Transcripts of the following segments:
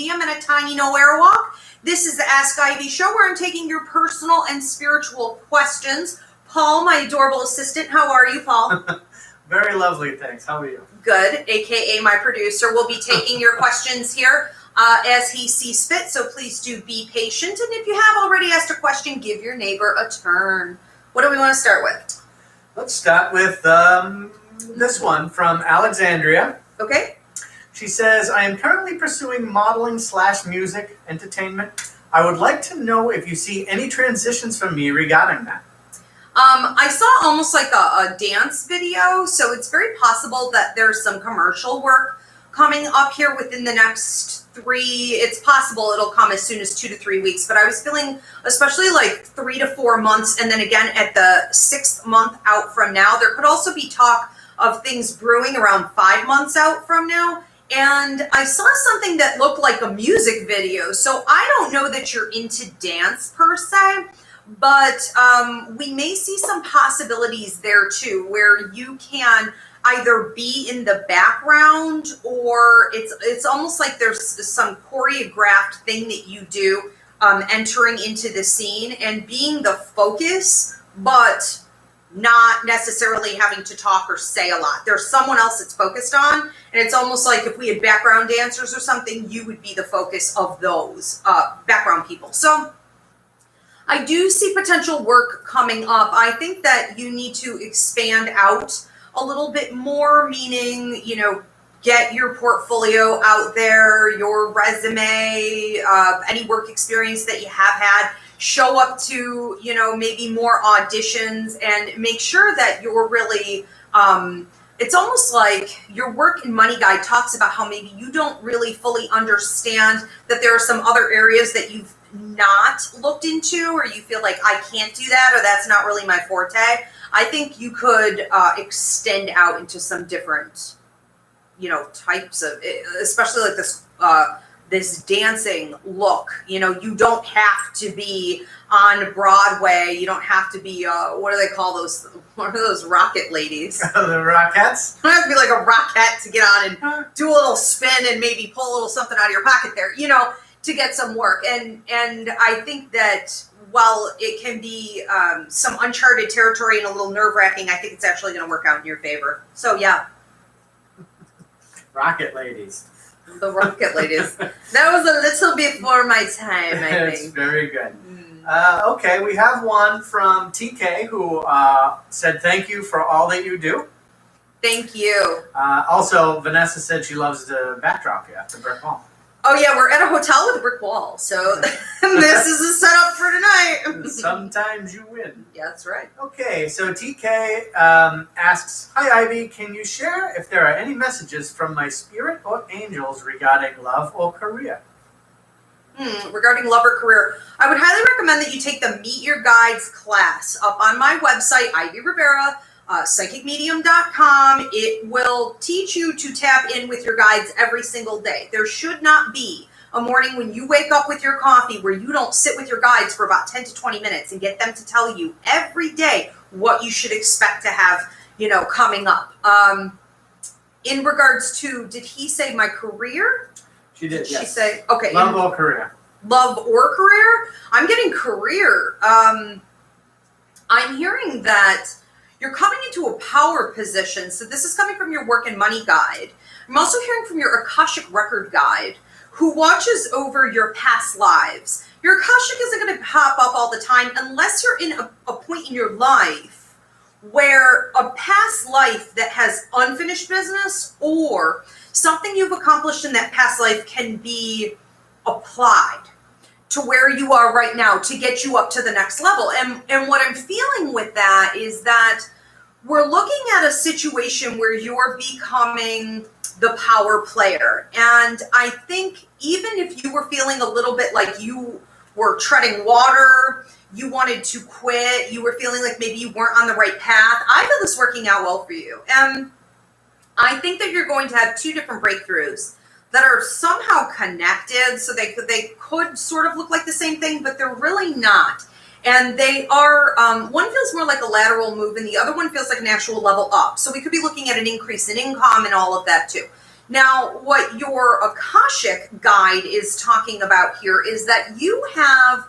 medium and a tiny nowhere walk. This is the Ask Ivy show where I'm taking your personal and spiritual questions. Paul, my adorable assistant, how are you, Paul? Very lovely, thanks. How are you? Good, aka my producer, will be taking your questions here as he sees fit, so please do be patient. And if you have already asked a question, give your neighbor a turn. What do we want to start with? Let's start with this one from Alexandria. Okay. She says, I am currently pursuing modeling/music entertainment. I would like to know if you see any transitions for me regarding that. I saw almost like a dance video, so it's very possible that there's some commercial work coming up here within the next it's possible it'll come as soon as 2 to 3 weeks, but I was feeling especially like 3 to 4 months, and then again at the 6th month out from now. There could also be talk of things brewing around 5 months out from now. And I saw something that looked like a music video. So I don't know that you're into dance per se, but we may see some possibilities there too, where you can either be in the background, or it's almost like there's some choreographed thing that you do entering into the scene and being the focus, but not necessarily having to talk or say a lot. There's someone else that's focused on, and it's almost like if we had background dancers or something, you would be the focus of those background people. So I do see potential work coming up. I think that you need to expand out a little bit more, meaning, you know, get your portfolio out there, your resume, any work experience that you have had. Show up to, you know, maybe more auditions, and make sure that you're really, it's almost like your work and money guide talks about how maybe you don't really fully understand that there are some other areas that you've not looked into, or you feel like I can't do that, or that's not really my forte. I think you could extend out into some different, you know, types of, especially like this dancing look. You know, you don't have to be on Broadway. You don't have to be, what do they call those? What are those rocket ladies? The Rockettes? You don't have to be like a rocket to get on and do a little spin and maybe pull a little something out of your pocket there, you know, to get some work. And I think that while it can be some uncharted territory and a little nerve-wracking, I think it's actually going to work out in your favor. So, yeah. Rocket ladies. The rocket ladies. That was a little before my time, I think. It's very good. Okay, we have one from TK who said thank you for all that you do. Thank you. Also, Vanessa said she loves the backdrop here, the brick wall. Oh, yeah, we're at a hotel with a brick wall, so this is a setup for tonight. Sometimes you win. Yeah, that's right. Okay, so TK asks, Hi, Ivy, can you share if there are any messages from my spirit or angels regarding love or career? Regarding love or career, I would highly recommend that you take the Meet Your Guides class up on my website, Ivy Rivera, psychicmedium.com. It will teach you to tap in with your guides every single day. There should not be a morning when you wake up with your coffee where you don't sit with your guides for about 10 to 20 minutes and get them to tell you every day what you should expect to have, you know, coming up. In regards to, did he say my career? She did, yes. She say, okay. Love or career? Love or career? I'm getting career. I'm hearing that you're coming into a power position. So this is coming from your work and money guide. I'm also hearing from your Akashic record guide, who watches over your past lives. Your Akashic isn't going to pop up all the time unless you're in a point in your life where a past life that has unfinished business or something you've accomplished in that past life can be applied to where you are right now to get you up to the next level. And what I'm feeling with that is that we're looking at a situation where you're becoming the power player. And I think even if you were feeling a little bit like you were treading water, you wanted to quit, you were feeling like maybe you weren't on the right path, I feel this working out well for you. And I think that you're going to have two different breakthroughs that are somehow connected. So they could sort of look like the same thing, but they're really not. And they are, one feels more like a lateral move and the other one feels like an actual level up. So we could be looking at an increase in income and all of that too. Now, what your Akashic guide is talking about here is that you have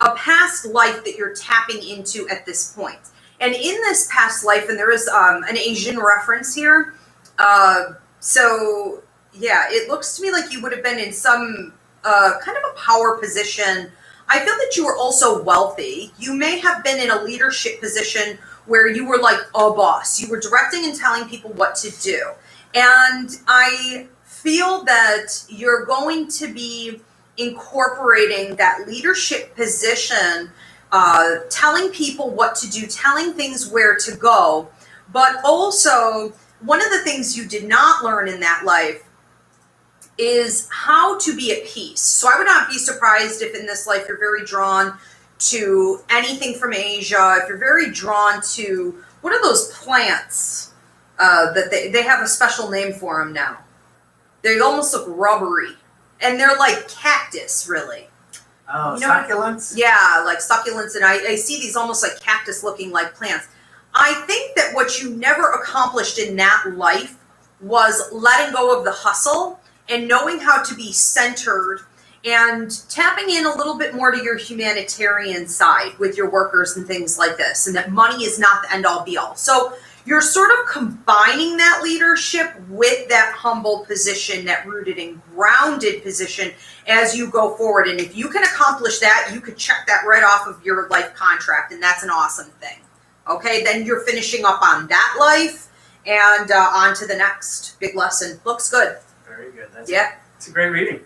a past life that you're tapping into at this point. And in this past life, and there is an Asian reference here, so yeah, it looks to me like you would have been in some kind of a power position. I feel that you were also wealthy. You may have been in a leadership position where you were like a boss. You were directing and telling people what to do. And I feel that you're going to be incorporating that leadership position, telling people what to do, telling things where to go. But also, one of the things you did not learn in that life is how to be at peace. So I would not be surprised if in this life you're very drawn to anything from Asia, if you're very drawn to, what are those plants that they have a special name for them now? They almost look rubbery. And they're like cactus, really. Oh, you know, succulents? Yeah, like succulents. And I see these almost like cactus looking like plants. I think that what you never accomplished in that life was letting go of the hustle and knowing how to be centered and tapping in a little bit more to your humanitarian side with your workers and things like this, and that money is not the end all be all. So you're sort of combining that leadership with that humble position, that rooted and grounded position as you go forward. And if you can accomplish that, you could check that right off of your life contract, and that's an awesome thing. Okay, then you're finishing up on that life and on to the next big lesson. Looks good. Very good. It's a great reading.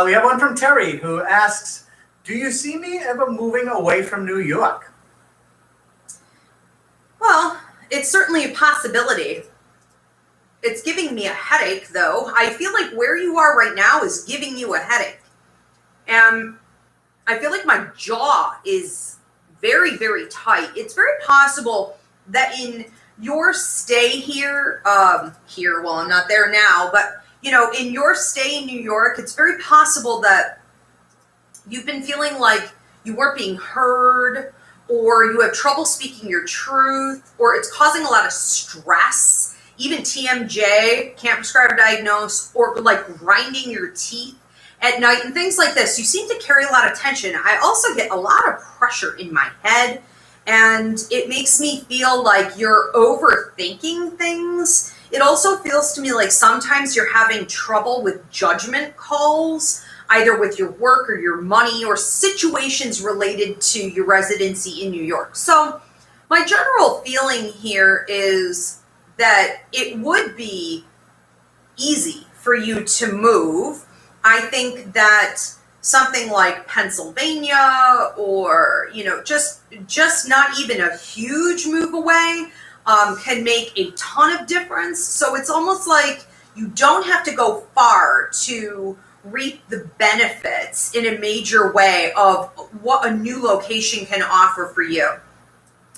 We have one from Terry who asks, do you see me ever moving away from New York? Well, it's certainly a possibility. It's giving me a headache, though. I feel like where you are right now is giving you a headache. And I feel like my jaw is very, very tight. It's very possible that in your stay here, well, I'm not there now, but, you know, in your stay in New York, it's very possible that you've been feeling like you weren't being heard, or you have trouble speaking your truth, or it's causing a lot of stress, even TMJ, can't prescribe or diagnose, or like grinding your teeth at night and things like this. You seem to carry a lot of tension. I also get a lot of pressure in my head, and it makes me feel like you're overthinking things. It also feels to me like sometimes you're having trouble with judgment calls, either with your work or your money or situations related to your residency in New York. So my general feeling here is that it would be easy for you to move. I think that something like Pennsylvania, or, you know, just not even a huge move away, can make a ton of difference. So it's almost like you don't have to go far to reap the benefits in a major way of what a new location can offer for you.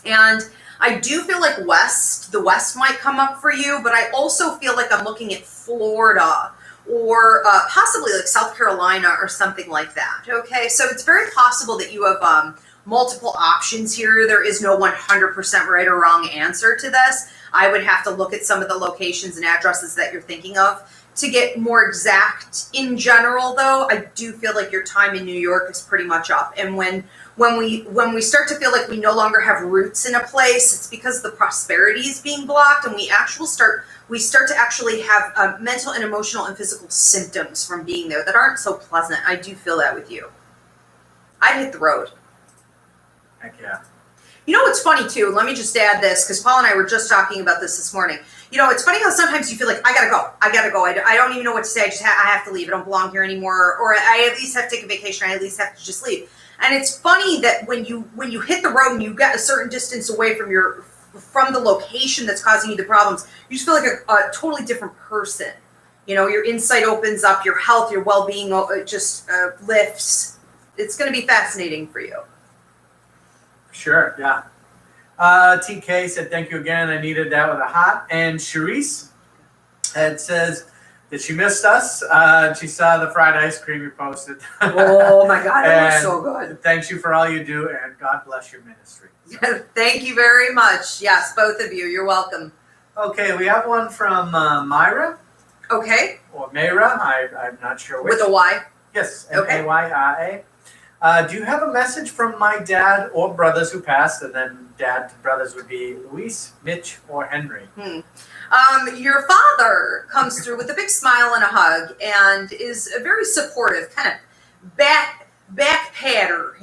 And I do feel like the West might come up for you, but I also feel like I'm looking at Florida, or possibly like South Carolina or something like that. Okay, so it's very possible that you have multiple options here. There is no 100% right or wrong answer to this. I would have to look at some of the locations and addresses that you're thinking of to get more exact. In general, though, I do feel like your time in New York is pretty much up. And when we start to feel like we no longer have roots in a place, it's because the prosperity is being blocked, and we start to actually have mental and emotional and physical symptoms from being there that aren't so pleasant. I do feel that with you. I'd hit the road. Heck yeah. You know what's funny too? Let me just add this, because Paul and I were just talking about this morning. You know, it's funny how sometimes you feel like, I gotta go. I don't even know what to say. I have to leave. I don't belong here anymore. Or I at least have to take a vacation. I at least have to just leave. And it's funny that when you hit the road and you get a certain distance away from the location that's causing you the problems, you just feel like a totally different person. You know, your insight opens up, your health, your well-being just lifts. It's going to be fascinating for you. Sure, yeah. TK said, thank you again. I needed that with a hot. And Charisse says that she missed us. She saw the fried ice cream you posted. Oh my God, it was so good. Thanks you for all you do, and God bless your ministry. Thank you very much. Yes, both of you. You're welcome. Okay, we have one from Myra Okay, or Mayra. I'm not sure which. with a Y. Yes, Okay. Mayra. Do you have a message from my dad or brothers who passed? And then dad to brothers would be Luis, Mitch, or Henry. Your father comes through with a big smile and a hug, and is a very supportive, kind of back patter,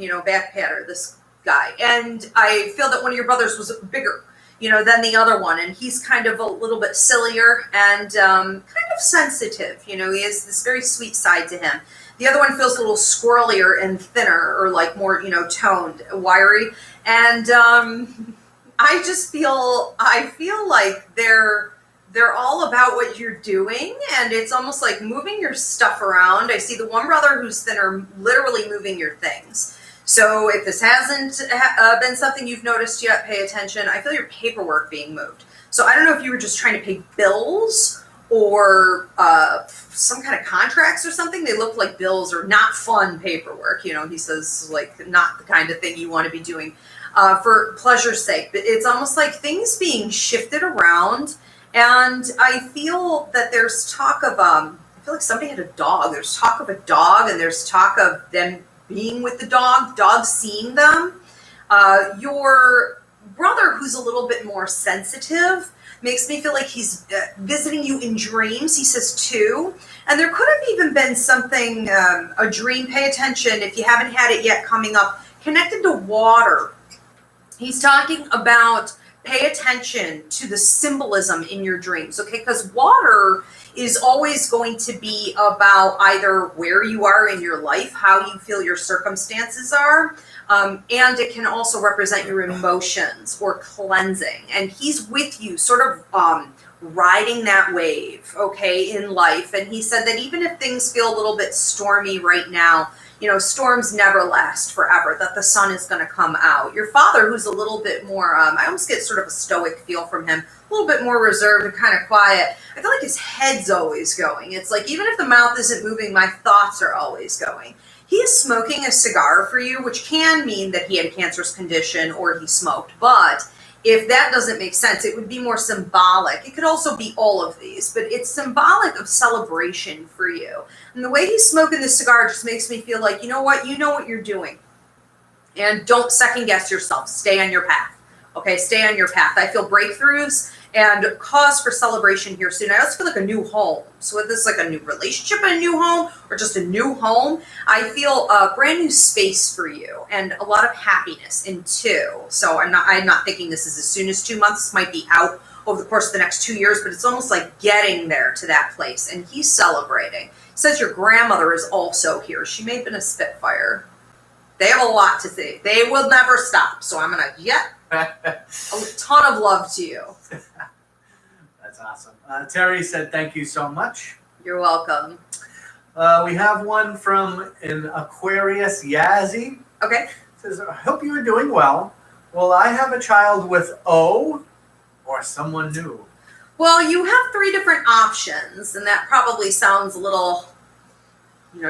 this guy. And I feel that one of your brothers was bigger, than the other one, and he's kind of a little bit sillier and kind of sensitive. He has this very sweet side to him. The other one feels a little squirrelier and thinner, or like more, toned, wiry. And I feel like they're all about what you're doing, and it's almost like moving your stuff around. I see the one brother who's thinner, literally moving your things. So if this hasn't been something you've noticed yet, pay attention. I feel your paperwork being moved. So I don't know if you were just trying to pay bills or some kind of contracts or something. They look like bills or not fun paperwork. He says, like, not the kind of thing you want to be doing for pleasure's sake. But it's almost like things being shifted around. And I feel that there's talk of, I feel like somebody had a dog. There's talk of a dog, and there's talk of them being with the dog seeing them. Your brother, who's a little bit more sensitive, makes me feel like he's visiting you in dreams. He says too. And there could have even been something, a dream, pay attention if you haven't had it yet, coming up, connected to water. He's talking about pay attention to the symbolism in your dreams, okay? Because water is always going to be about either where you are in your life, how you feel your circumstances are, and it can also represent your emotions or cleansing. And he's with you, sort of riding that wave, okay, in life. And he said that even if things feel a little bit stormy right now, storms never last forever, that the sun is going to come out. Your father, who's a little bit more, I almost get sort of a stoic feel from him, a little bit more reserved and kind of quiet. I feel like his head's always going. It's like, even if the mouth isn't moving, my thoughts are always going. He is smoking a cigar for you, which can mean that he had a cancerous condition or he smoked. But if that doesn't make sense, it would be more symbolic. It could also be all of these, but it's symbolic of celebration for you. And the way he's smoking this cigar just makes me feel like, you know what you're doing. And don't second guess yourself. Stay on your path. Okay, stay on your path. I feel breakthroughs and cause for celebration here soon. I also feel like a new home. So whether it's like a new relationship in a new home or just a new home, I feel a brand new space for you and a lot of happiness in two. So I'm not thinking this is as soon as 2 months. This might be out over the course of the next 2 years, but it's almost like getting there to that place. And he's celebrating. He says your grandmother is also here. She may have been a Spitfire. They have a lot to say. They will never stop. So I'm going to, a ton of love to you. That's awesome. Terry said, thank you so much. You're welcome. We have one from an Aquarius Yazzie. Okay. It says, I hope you are doing well. Will I have a child with O or someone new? Well, you have 3 different options, and that probably sounds a little,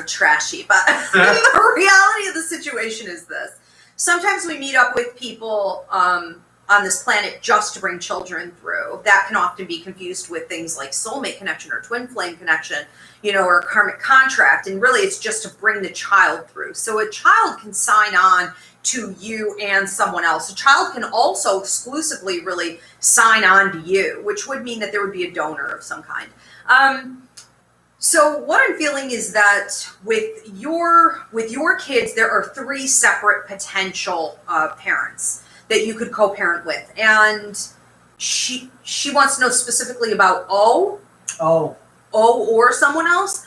trashy, but the reality of the situation is this. Sometimes we meet up with people on this planet just to bring children through. That can often be confused with things like soulmate connection or twin flame connection, or karmic contract. And really, it's just to bring the child through. So a child can sign on to you and someone else. A child can also exclusively really sign on to you, which would mean that there would be a donor of some kind. So what I'm feeling is that with your kids, there are 3 separate potential parents that you could co-parent with, and she wants to know specifically about O or someone else.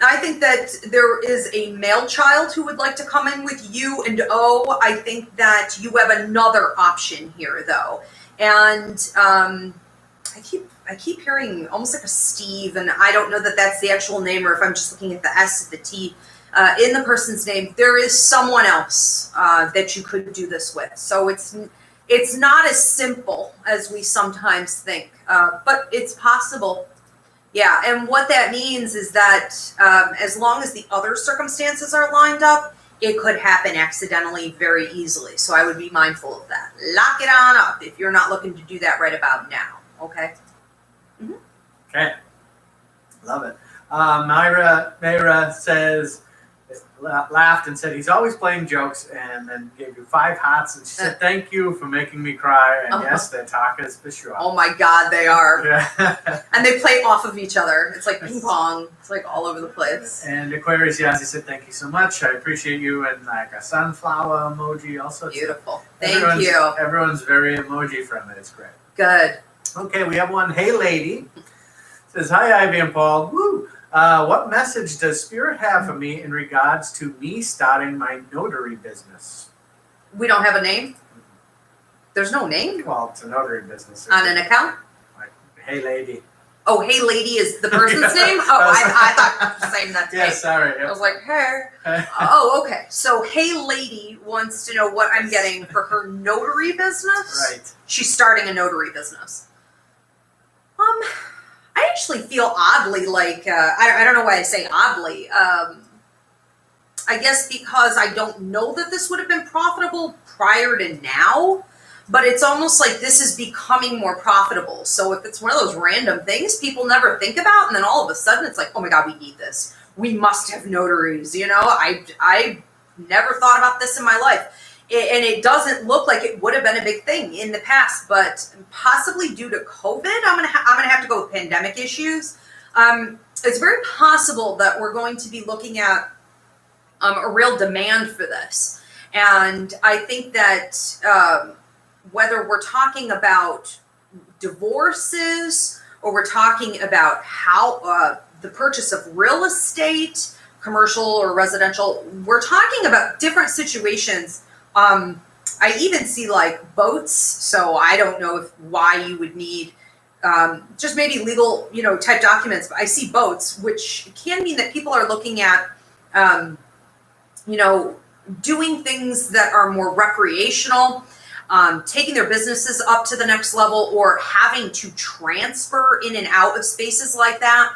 I think that there is a male child who would like to come in with you and O. I think that you have another option here, though, and I keep hearing almost like a Steve, and I don't know that that's the actual name or if I'm just looking at the S, the T in the person's name. There is someone else that you could do this with. So it's not as simple as we sometimes think, but it's possible. Yeah, and what that means is that as long as the other circumstances are lined up, it could happen accidentally very easily. So I would be mindful of that. Lock it on up if you're not looking to do that right about now. Okay. Okay. Love it. Myra says, laughed and said he's always playing jokes, and then gave you 5 hearts, and she said thank you for making me cry. And yes, they're talkers for sure. Oh my God, they are. Yeah. And they play off of each other. It's like ping pong. It's like all over the place. And Aquarius Yazzie said thank you so much. I appreciate you, and like a sunflower emoji also. Beautiful. Thank you. Everyone's very emoji friendly. It's great. Good. Okay, we have one. Hey, lady. Says, hi, Ivy and Paul. Woo. What message does Spirit have for me in regards to me starting my notary business? We don't have a name? There's no name? Well, it's a notary business. On an account? Like, hey, lady. Oh, hey, lady is the person's name? Oh, I thought you were saying that to me. Yeah, sorry. I was like, hey. Oh, okay. So, hey, lady wants to know what I'm getting for her notary business. Right. She's starting a notary business. I actually feel oddly like, I don't know why I say oddly. I guess because I don't know that this would have been profitable prior to now, but it's almost like this is becoming more profitable. So if it's one of those random things people never think about, and then all of a sudden it's like, oh my God, we need this. We must have notaries, you know? I never thought about this in my life. And it doesn't look like it would have been a big thing in the past, but possibly due to COVID, I'm gonna have to go with pandemic issues. It's very possible that we're going to be looking at a real demand for this, and I think that whether we're talking about divorces or we're talking about how the purchase of real estate, commercial or residential, we're talking about different situations. I even see like boats, so I don't know why you would need just maybe legal, type documents, but I see boats, which can mean that people are looking at, doing things that are more recreational, taking their businesses up to the next level, or having to transfer in and out of spaces like that.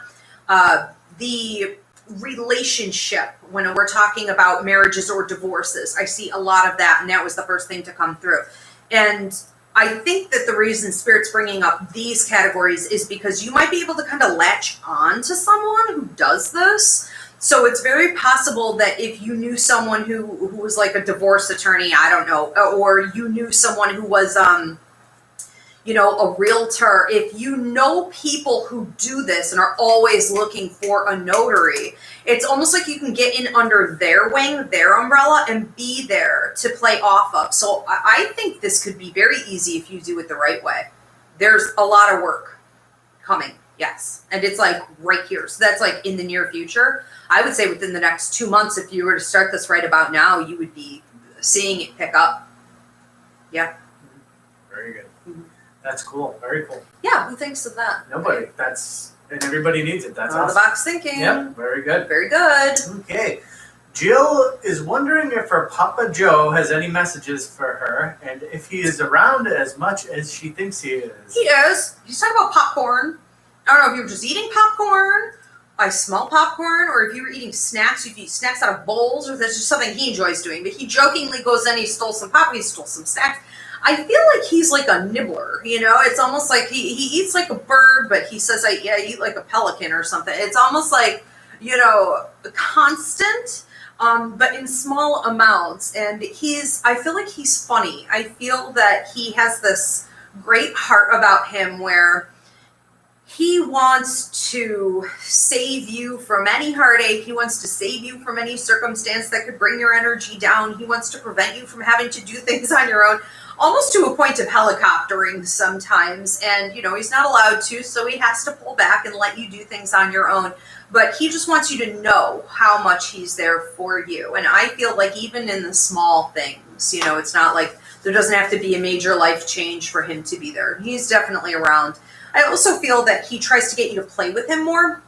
The relationship, when we're talking about marriages or divorces, I see a lot of that, and that was the first thing to come through. And I think that the reason Spirit's bringing up these categories is because you might be able to kind of latch on to someone who does this. So it's very possible that if you knew someone who was like a divorce attorney, I don't know, or you knew someone who was a realtor, if you know people who do this and are always looking for a notary, it's almost like you can get in under their wing, their umbrella, and be there to play off of. So I think this could be very easy if you do it the right way. There's a lot of work coming, yes. And it's like right here. So that's like in the near future. I would say within the next 2 months, if you were to start this right about now, you would be seeing it pick up. Yeah. Very good. That's cool. Very cool. Yeah, who thinks of that? Nobody. And everybody needs it. That's Out of awesome. the box thinking. Yep. Very good. Very good. Okay. Jill is wondering if her Papa Joe has any messages for her, and if he is around as much as she thinks he is. He is. He's talking about popcorn. I don't know if you're just eating popcorn. I smell popcorn, or if you were eating snacks, if you eat snacks out of bowls, or there's just something he enjoys doing. But he jokingly goes in, he stole some popcorn, he stole some snacks. I feel like he's like a nibbler, it's almost like he eats like a bird, but he says, I eat like a pelican or something. It's almost like, constant, but in small amounts. And I feel like he's funny. I feel that he has this great heart about him where he wants to save you from any heartache. He wants to save you from any circumstance that could bring your energy down. He wants to prevent you from having to do things on your own, almost to a point of helicoptering sometimes. And, he's not allowed to, so he has to pull back and let you do things on your own. But he just wants you to know how much he's there for you. And I feel like even in the small things, it's not like there doesn't have to be a major life change for him to be there. He's definitely around. I also feel that he tries to get you to play with him more,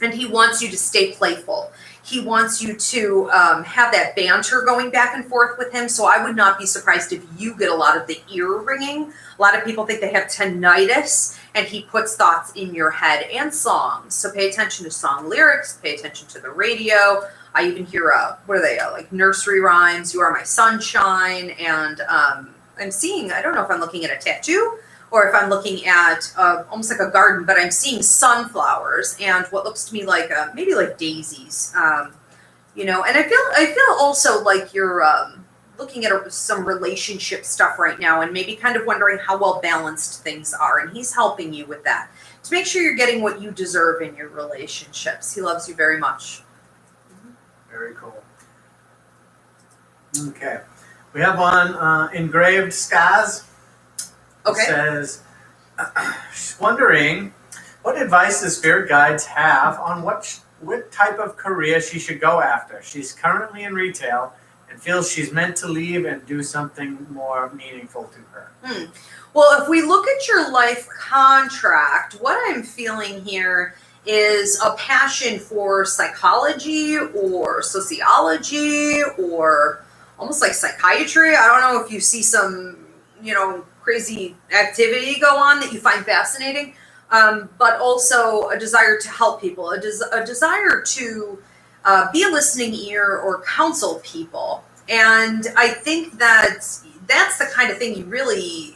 and he wants you to stay playful. He wants you to have that banter going back and forth with him. So I would not be surprised if you get a lot of the ear ringing. A lot of people think they have tinnitus, and he puts thoughts in your head and songs. So pay attention to song lyrics, pay attention to the radio. I even hear, what are they, like nursery rhymes, You Are My Sunshine. And I'm seeing, I don't know if I'm looking at a tattoo or if I'm looking at almost like a garden, but I'm seeing sunflowers and what looks to me like maybe like daisies, you know. And I feel also like you're looking at some relationship stuff right now, and maybe kind of wondering how well balanced things are. And he's helping you with that to make sure you're getting what you deserve in your relationships. He loves you very much. Very cool. Okay. We have one engraved scars. Okay. It says, she's wondering what advice the spirit guides have on what type of career she should go after. She's currently in retail and feels she's meant to leave and do something more meaningful to her. Well, if we look at your life contract, what I'm feeling here is a passion for psychology or sociology or almost like psychiatry. I don't know if you see some, you know, crazy activity go on that you find fascinating, but also a desire to help people, a desire to be a listening ear or counsel people. And I think that that's the kind of thing you really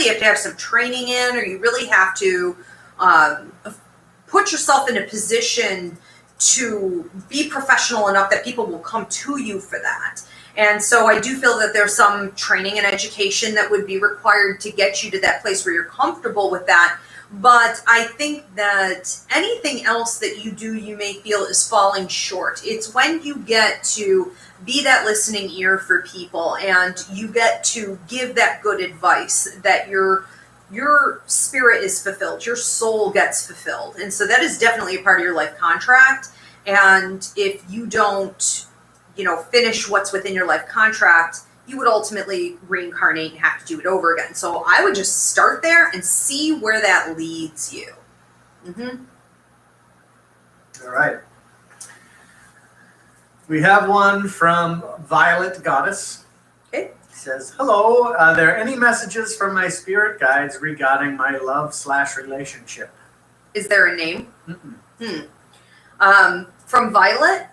have to have some training in, or you really have to put yourself in a position to be professional enough that people will come to you for that. And so I do feel that there's some training and education that would be required to get you to that place where you're comfortable with that. But I think that anything else that you do, you may feel is falling short. It's when you get to be that listening ear for people and you get to give that good advice that your spirit is fulfilled, your soul gets fulfilled. And so that is definitely a part of your life contract. And if you don't, you know, finish what's within your life contract, you would ultimately reincarnate and have to do it over again. So I would just start there and see where that leads you. All right. We have one from Violet Goddess. Okay. It says, hello, are there any messages from my spirit guides regarding my love/relationship? Is there a name? From Violet?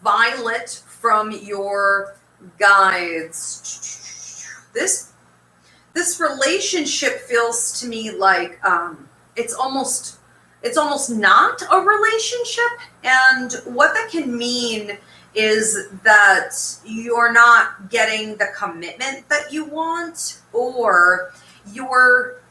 Violet from your guides. This relationship feels to me like it's almost not a relationship, and what that can mean is that you're not getting the commitment that you want, or you're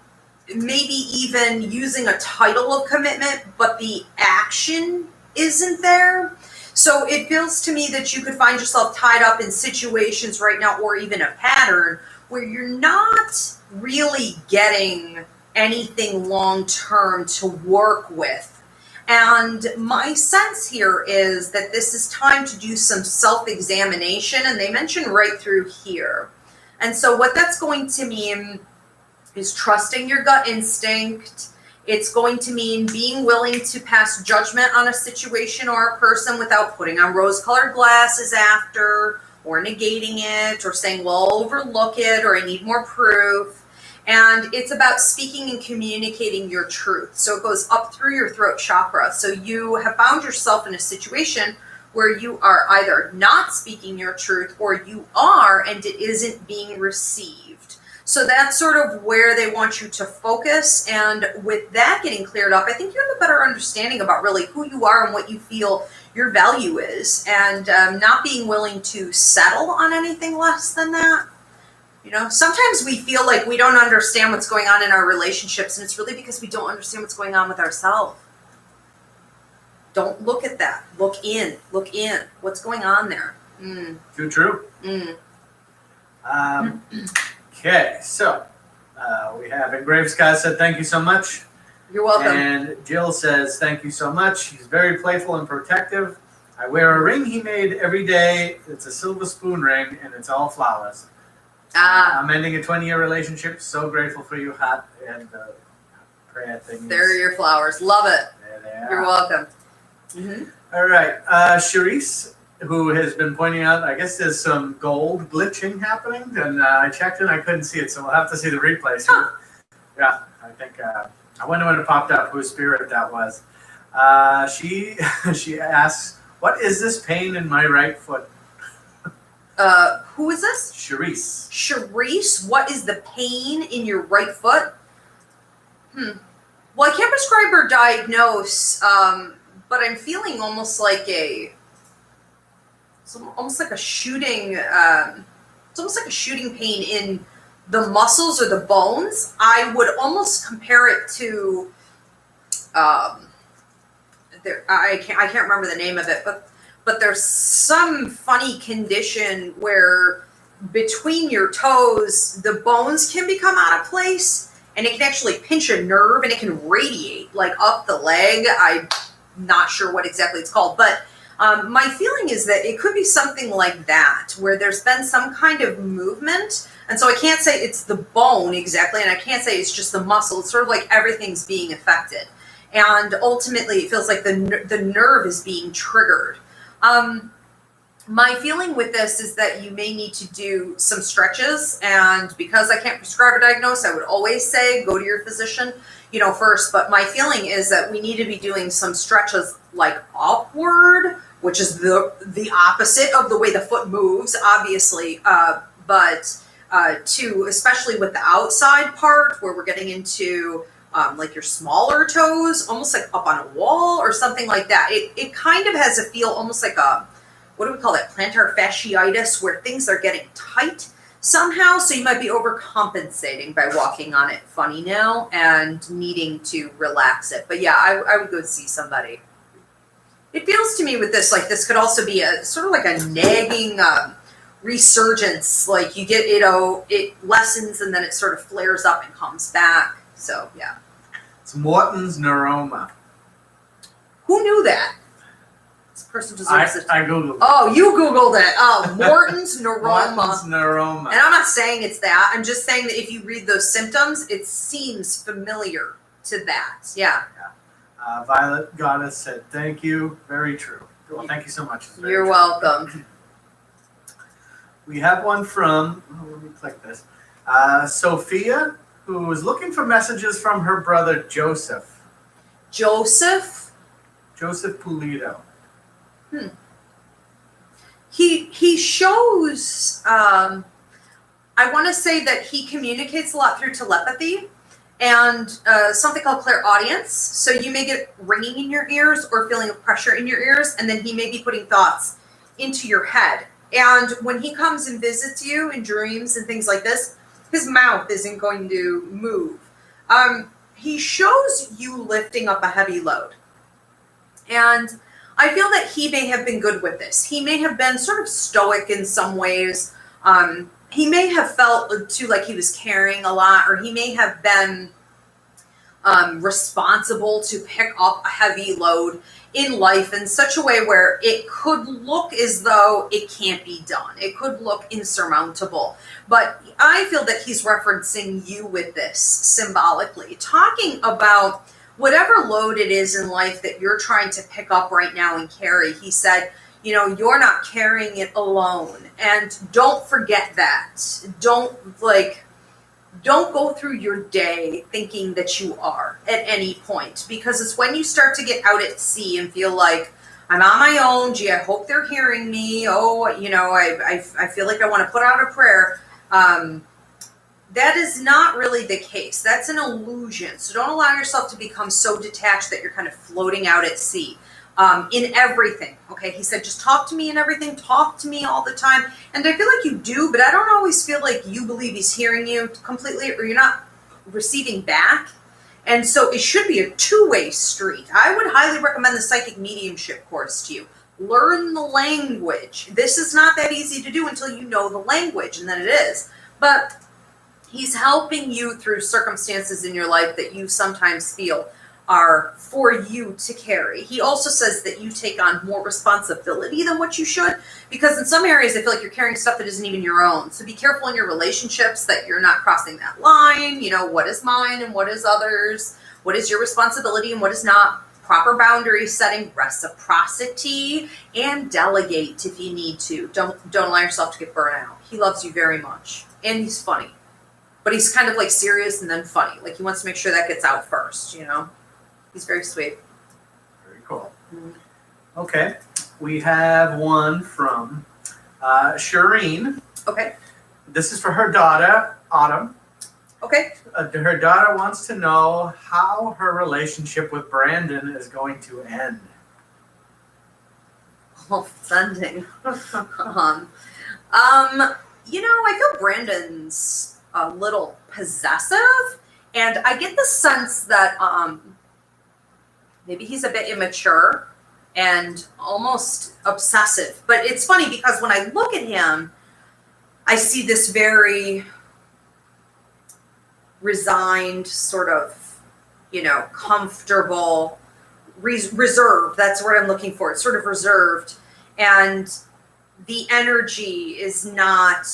maybe even using a title of commitment, but the action isn't there. So it feels to me that you could find yourself tied up in situations right now, or even a pattern where you're not really getting anything long-term to work with. And my sense here is that this is time to do some self-examination, and they mention right through here. And so what that's going to mean is trusting your gut instinct. It's going to mean being willing to pass judgment on a situation or a person without putting on rose-colored glasses after, or negating it, or saying, well, I'll overlook it, or I need more proof. And it's about speaking and communicating your truth. So it goes up through your throat chakra. So you have found yourself in a situation where you are either not speaking your truth, or you are and it isn't being received. So that's sort of where they want you to focus. And with that getting cleared up, I think you have a better understanding about really who you are and what you feel your value is, and not being willing to settle on anything less than that. You know, sometimes we feel like we don't understand what's going on in our relationships, and it's really because we don't understand what's going on with ourselves. Don't look at that. Look in. What's going on there? Too true. Okay, so we have Engraved Sky said, thank you so much. You're welcome. And Jill says, thank you so much. He's very playful and protective. I wear a ring he made every day. It's a silver spoon ring, and it's all flowers. I'm ending a 20-year relationship. So grateful for you, hot and prayer things. There are your flowers. Love it. There they are. You're welcome. All right. Charisse, who has been pointing out, I guess there's some gold glitching happening, and I checked and I couldn't see it, so we'll have to see the replay. So, yeah, I think, I wonder when it popped up, whose spirit that was. She asks, what is this pain in my right foot? Who is this? Charisse. Charisse, what is the pain in your right foot? Well, I can't prescribe or diagnose, but I'm feeling almost like it's almost like a shooting. It's almost like a shooting pain in the muscles or the bones. I would almost compare it to. I can't remember the name of it, but there's some funny condition where between your toes the bones can become out of place. And it can actually pinch a nerve and it can radiate like up the leg. I'm not sure what exactly it's called, but my feeling is that it could be something like that, where there's been some kind of movement. And so I can't say it's the bone exactly, and I can't say it's just the muscle. It's sort of like everything's being affected. And ultimately it feels like the nerve is being triggered. My feeling with this is that you may need to do some stretches, and because I can't prescribe or diagnose, I would always say go to your physician, first. But my feeling is that we need to be doing some stretches like upward, which is the opposite of the way the foot moves, obviously, but to especially with the outside part where we're getting into like your smaller toes, almost like up on a wall or something like that. It kind of has a feel almost like what do we call it? Plantar fasciitis, where things are getting tight somehow. So you might be overcompensating by walking on it funny now and needing to relax it. But yeah, I would go see somebody. It feels to me with this, like this could also be a sort of like a nagging resurgence. Like you get, it lessens and then it sort of flares up and comes back. So yeah. It's Morton's neuroma. Who knew that? This person deserves it. I Googled it. Oh, you Googled it. Oh, Morton's neuroma. Morton's neuroma. And I'm not saying it's that. I'm just saying that if you read those symptoms, it seems familiar to that. Yeah. Violet Goddess said, thank you. Very true. Well, thank you so much. You're welcome. We have one from, let me click this. Sophia, who is looking for messages from her brother Joseph. Joseph Pulido. He shows, I want to say that he communicates a lot through telepathy and something called clairaudience. So you may get ringing in your ears or feeling of pressure in your ears, and then he may be putting thoughts into your head. And when he comes and visits you in dreams and things like this, his mouth isn't going to move. He shows you lifting up a heavy load. And I feel that he may have been good with this. He may have been sort of stoic in some ways. He may have felt too like he was carrying a lot, or he may have been responsible to pick up a heavy load in life in such a way where it could look as though it can't be done. It could look insurmountable. But I feel that he's referencing you with this symbolically, talking about whatever load it is in life that you're trying to pick up right now and carry. He said, you're not carrying it alone. And don't forget that. Don't go through your day thinking that you are at any point, because it's when you start to get out at sea and feel like I'm on my own. Gee, I hope they're hearing me. Oh, I feel like I want to put out a prayer. That is not really the case. That's an illusion. So don't allow yourself to become so detached that you're kind of floating out at sea in everything. Okay, he said, just talk to me in everything. Talk to me all the time. And I feel like you do, but I don't always feel like you believe he's hearing you completely, or you're not receiving back. And so it should be a two-way street. I would highly recommend the Psychic Mediumship Course to you. Learn the language. This is not that easy to do until you know the language, and then it is. But he's helping you through circumstances in your life that you sometimes feel are for you to carry. He also says that you take on more responsibility than what you should, because in some areas I feel like you're carrying stuff that isn't even your own. So be careful in your relationships that you're not crossing that line. What is mine and what is others? What is your responsibility and what is not? Proper boundary setting, reciprocity, and delegate if you need to. Don't allow yourself to get burnt out. He loves you very much, and he's funny. But he's kind of like serious and then funny. Like he wants to make sure that gets out first, He's very sweet. Very cool. Mm-hmm. Okay. We have one from Shireen. Okay. This is for her daughter, Autumn. Okay. Okay. Her daughter wants to know how her relationship with Brandon is going to end. Oh, it's ending. I feel Brandon's a little possessive, and I get the sense that maybe he's a bit immature and almost obsessive. But it's funny because when I look at him, I see this very resigned, sort of, comfortable, reserved. That's what I'm looking for. It's sort of reserved. And the energy is not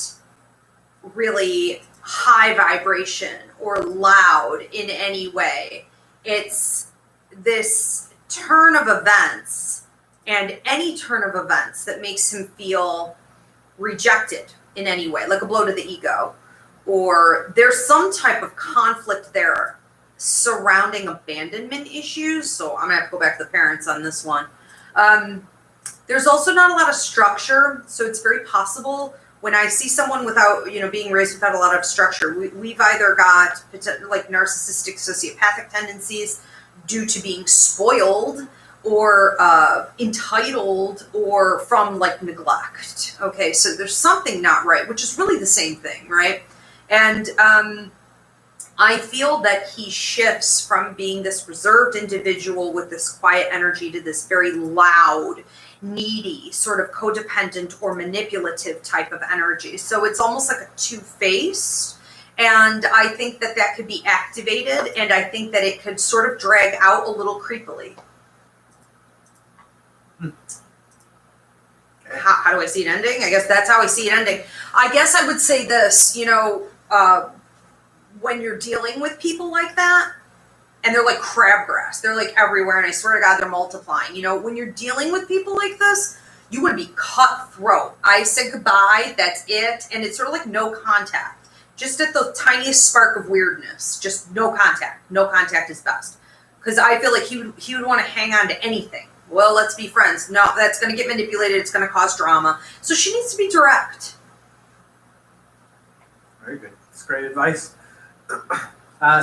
really high vibration or loud in any way. It's this turn of events, and any turn of events that makes him feel rejected in any way, like a blow to the ego, or there's some type of conflict there surrounding abandonment issues. So I'm gonna have to go back to the parents on this one. There's also not a lot of structure, so it's very possible when I see someone without, being raised without a lot of structure, we've either got like narcissistic, sociopathic tendencies due to being spoiled, or entitled, or from like neglect. Okay, so there's something not right, which is really the same thing, right? And I feel that he shifts from being this reserved individual with this quiet energy to this very loud, needy, sort of codependent or manipulative type of energy. So it's almost like a two-faced. And I think that that could be activated, and I think that it could sort of drag out a little creepily. Okay. How do I see it ending? I guess that's how I see it ending. I guess I would say this, when you're dealing with people like that, and they're like crabgrass, they're like everywhere, and I swear to God, they're multiplying. When you're dealing with people like this, you want to be cutthroat. I said goodbye, that's it, and it's sort of like no contact. Just at the tiniest spark of weirdness, just no contact. No contact is best. Because I feel like he would want to hang on to anything. Well, let's be friends. No, that's going to get manipulated. It's going to cause drama. So she needs to be direct. Very good. That's great advice.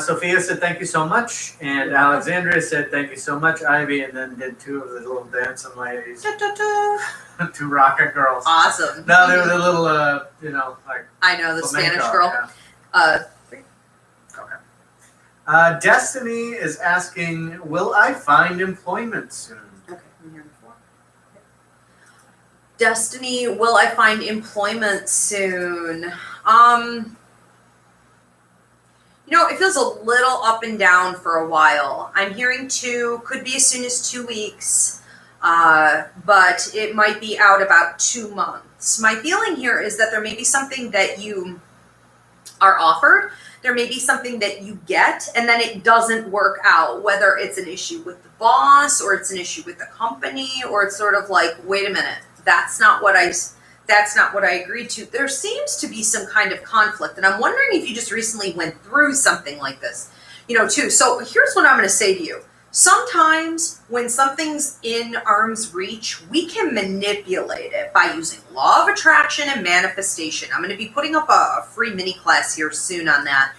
Sophia said thank you so much. And Alexandria said thank you so much, Ivy. And then did two of the little dancing ladies. Two rocket girls. Awesome. No, they were the little, like... I know, the Spanish flamenco, girl. Yeah. Okay. Destiny is asking, will I find employment soon? Okay, I'm here before. Okay. Destiny, will I find employment soon? It feels a little up and down for a while. I'm hearing 2, could be as soon as 2 weeks, but it might be out about 2 months. My feeling here is that there may be something that you are offered, there may be something that you get, and then it doesn't work out, whether it's an issue with the boss, or it's an issue with the company, or it's sort of like, wait a minute, that's not what I agreed to. There seems to be some kind of conflict, and I'm wondering if you just recently went through something like this, too. So here's what I'm going to say to you. Sometimes when something's in arm's reach, we can manipulate it by using law of attraction and manifestation. I'm going to be putting up a free mini class here soon on that.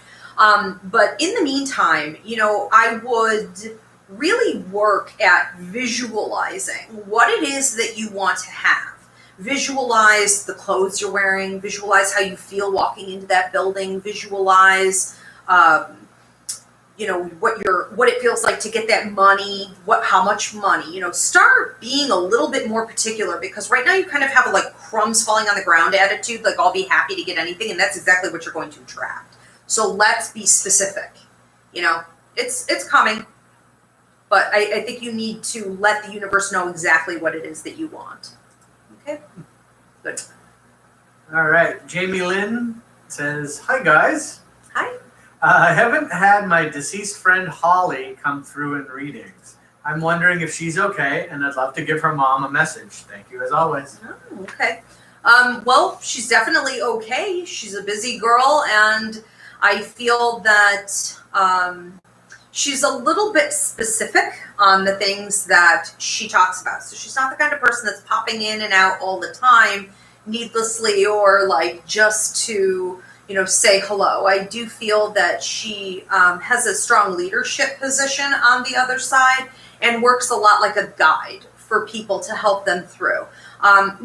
But in the meantime, I would really work at visualizing what it is that you want to have. Visualize the clothes you're wearing, visualize how you feel walking into that building, visualize what it feels like to get that money, how much money, start being a little bit more particular, because right now you kind of have a like crumbs falling on the ground attitude, like I'll be happy to get anything, and that's exactly what you're going to attract. So let's be specific. It's coming, but I think you need to let the universe know exactly what it is that you want. Okay, good. All right. Jamie Lynn says, hi, guys. Hi. I haven't had my deceased friend Holly come through in readings. I'm wondering if she's okay, and I'd love to give her mom a message. Thank you as always. Oh, okay. Well, she's definitely okay. She's a busy girl, and I feel that she's a little bit specific on the things that she talks about. So she's not the kind of person that's popping in and out all the time needlessly, or like just to say hello. I do feel that she has a strong leadership position on the other side and works a lot like a guide for people to help them through.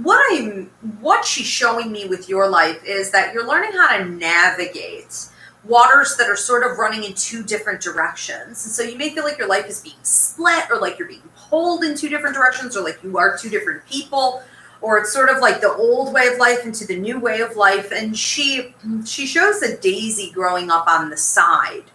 What she's showing me with your life is that you're learning how to navigate waters that are sort of running in two different directions. And so you may feel like your life is being split, or like you're being pulled in two different directions, or like you are two different people, or it's sort of like the old way of life into the new way of life. And she shows a daisy growing up on the side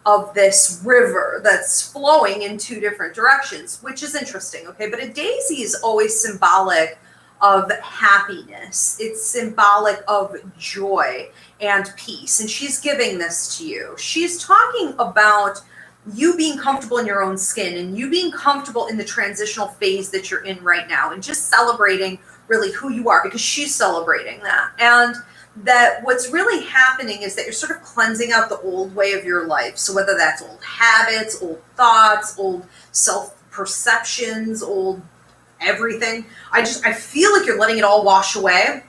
of this river that's flowing in two different directions, which is interesting, okay? But a daisy is always symbolic of happiness. It's symbolic of joy and peace. And she's giving this to you. She's talking about you being comfortable in your own skin and you being comfortable in the transitional phase that you're in right now, and just celebrating really who you are, because she's celebrating that. And that what's really happening is that you're sort of cleansing out the old way of your life. So whether that's old habits, old thoughts, old self-perceptions, old everything, I feel like you're letting it all wash away.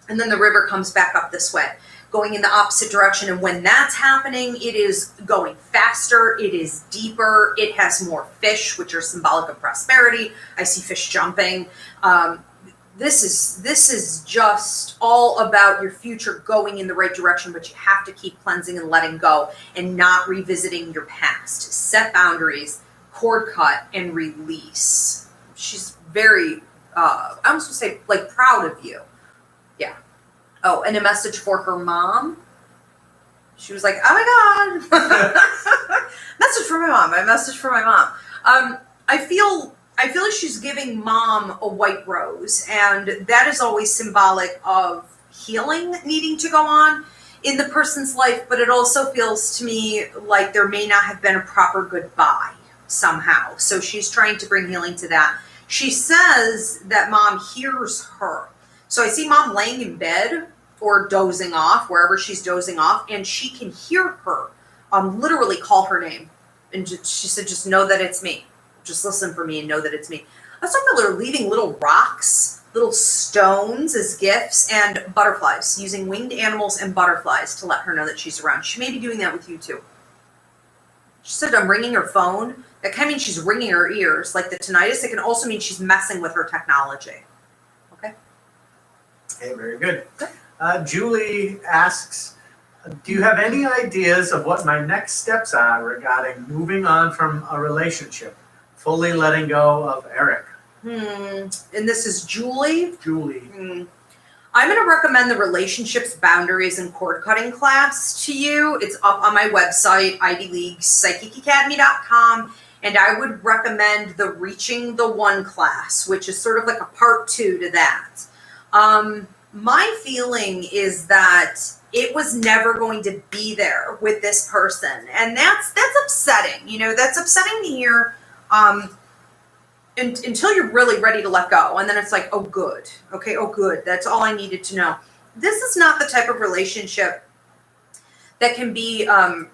And then the river comes back up this way, going in the opposite direction. And when that's happening, it is going faster, it is deeper, it has more fish, which are symbolic of prosperity. I see fish jumping. This is just all about your future going in the right direction, but you have to keep cleansing and letting go and not revisiting your past. Set boundaries, cord cut, and release. She's very, I almost would say, like, proud of you. Yeah. Oh, and a message for her mom. She was like, oh my God. Message for my mom. A message for my mom. I feel like she's giving mom a white rose, and that is always symbolic of healing needing to go on in the person's life, but it also feels to me like there may not have been a proper goodbye somehow. So she's trying to bring healing to that. She says that mom hears her. So I see mom laying in bed or dozing off, wherever she's dozing off, and she can hear her literally call her name. And she said, just know that it's me. Just listen for me and know that it's me. I was talking about her leaving little rocks, little stones as gifts, and butterflies, using winged animals and butterflies to let her know that she's around. She may be doing that with you too. She said, I'm ringing her phone. That kind of means she's ringing her ears, like the tinnitus. It can also mean she's messing with her technology. Okay? Okay, very good. Julie asks, do you have any ideas of what my next steps are regarding moving on from a relationship, fully letting go of Eric? And this is Julie? Julie. I'm going to recommend the Relationships, Boundaries, and Cord Cutting class to you. It's up on my website, Ivy League, psychicacademy.com. And I would recommend the Reaching the One class, which is sort of like a part 2 to that. My feeling is that it was never going to be there with this person. And that's upsetting. That's upsetting to hear until you're really ready to let go. And then it's like, oh, good. Okay, oh, good. That's all I needed to know. This is not the type of relationship that can be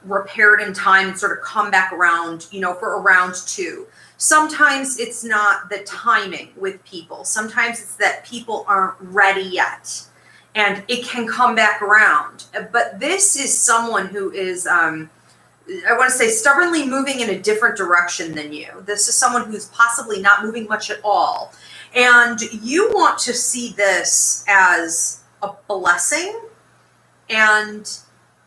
repaired in time and sort of come back around, for a round 2. Sometimes it's not the timing with people. Sometimes it's that people aren't ready yet, and it can come back around. But this is someone who is, I want to say, stubbornly moving in a different direction than you. This is someone who's possibly not moving much at all. And you want to see this as a blessing, and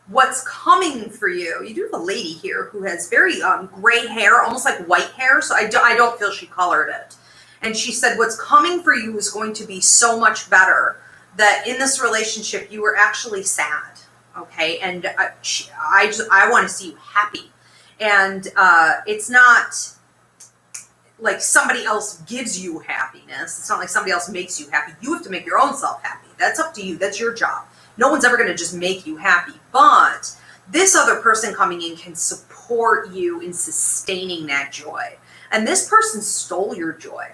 what's coming for you. You do have a lady here who has very gray hair, almost like white hair. So I don't feel she colored it. And she said, what's coming for you is going to be so much better, that in this relationship, you were actually sad. Okay. And I want to see you happy. And it's not like somebody else gives you happiness. It's not like somebody else makes you happy. You have to make your own self happy. That's up to you. That's your job. No one's ever going to just make you happy, but this other person coming in can support you in sustaining that joy. And this person stole your joy.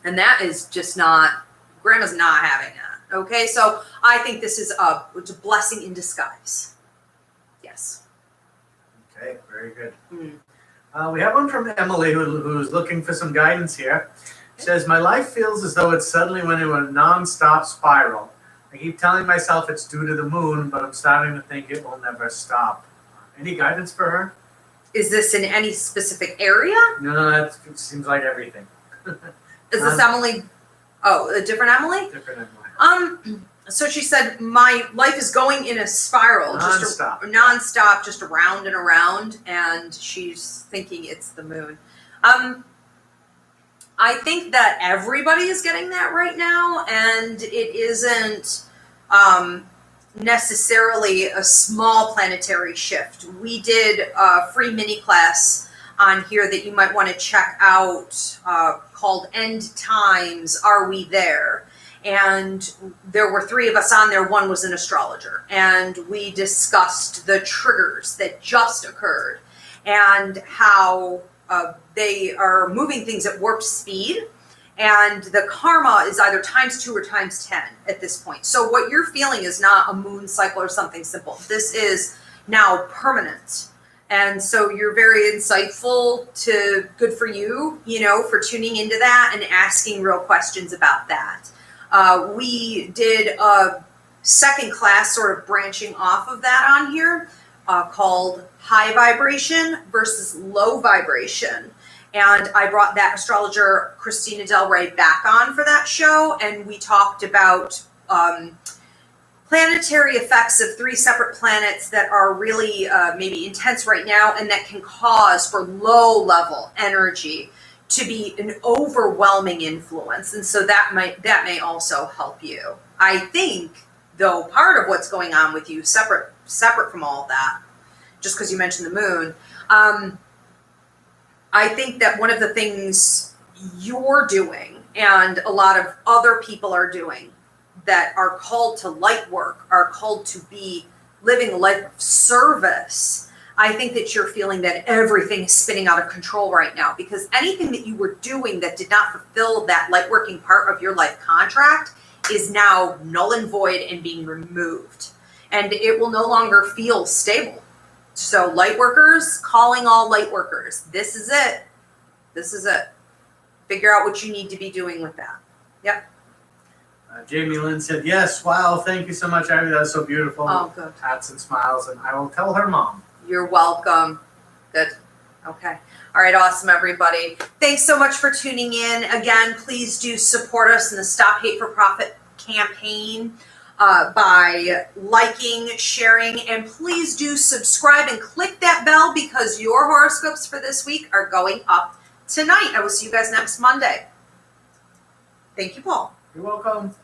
And that is just not, grandma's not having that. Okay, so I think this is it's a blessing in disguise. Yes. Okay, very good. We have one from Emily who's looking for some guidance here. She says, my life feels as though it suddenly went into a non-stop spiral. I keep telling myself it's due to the moon, but I'm starting to think it will never stop. Any guidance for her? Is this in any specific area? No, it seems like everything. Is this Emily? Oh, a different Emily? Different Emily. So she said, my life is going in a spiral. Non-stop. Non-stop, just around and around, and she's thinking it's the moon. I think that everybody is getting that right now, and it isn't necessarily a small planetary shift. We did a free mini class on here that you might want to check out called End Times, Are We There? And there were 3 of us on there. One was an astrologer, and we discussed the triggers that just occurred and how they are moving things at warp speed, and the karma is either times 2 or times 10 at this point. So what you're feeling is not a moon cycle or something simple. This is now permanent. And so you're very insightful to, good for you, for tuning into that and asking real questions about that. We did a second class sort of branching off of that on here called High Vibration versus Low Vibration. And I brought that astrologer, Christina Del Rey, back on for that show. And we talked about planetary effects of 3 separate planets that are really maybe intense right now and that can cause for low level energy to be an overwhelming influence. And so that may also help you. I think, though, part of what's going on with you, separate from all of that, just because you mentioned the moon, I think that one of the things you're doing and a lot of other people are doing that are called to light work, are called to be living a life of service, I think that you're feeling that everything is spinning out of control right now, because anything that you were doing that did not fulfill that light working part of your life contract is now null and void and being removed. And it will no longer feel stable. So light workers, calling all light workers. This is it. This is it. Figure out what you need to be doing with that. Yep. Jamie Lynn said, yes, wow, thank you so much, Ivy. That was so beautiful. Oh, good. Hats and smiles, and I will tell her mom. You're welcome. Good. Okay. All right. Awesome, everybody. Thanks so much for tuning in. Again, please do support us in the Stop Hate for Profit campaign by liking, sharing, and please do subscribe and click that bell because your horoscopes for this week are going up tonight. I will see you guys next Monday. Thank you, Paul. You're welcome.